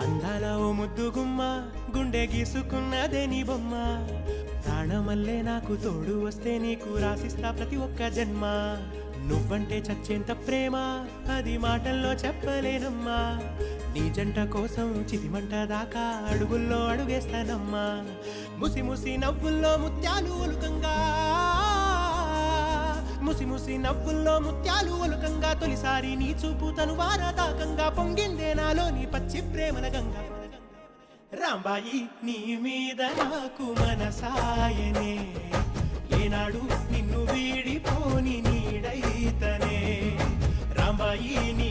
అందాల ఓ ముద్దు గుమ్మ గుండె గీసుకున్నదే నీ బొమ్మ ప్రాణమల్లే నాకు తోడు వస్తే నీకు రాసిస్తా ప్రతి ఒక్క జన్మ నువ్వంటే చచ్చేంత ప్రేమ అది మాటల్లో చెప్పలేనమ్మా నీ జంట కోసం చితిమంట దాకా అడుగుల్లో అడుగేస్తానమ్మా ముసి ముసి నవ్వుల్లో ముత్యాలు ఒలుకంగా ముసి ముసి నవ్వుల్లో ముత్యాలు ఒలుకంగా తొలిసారి నీ చూపు తను వారదాకంగా పొంగిందే నాలో నీ పచ్చి ప్రేమల గంగా రాంబాయి నీ మీద నాకు మనసాయనే ఏనాడు నిన్ను వీడిపోని నీడైతనే రాంబాయి నీ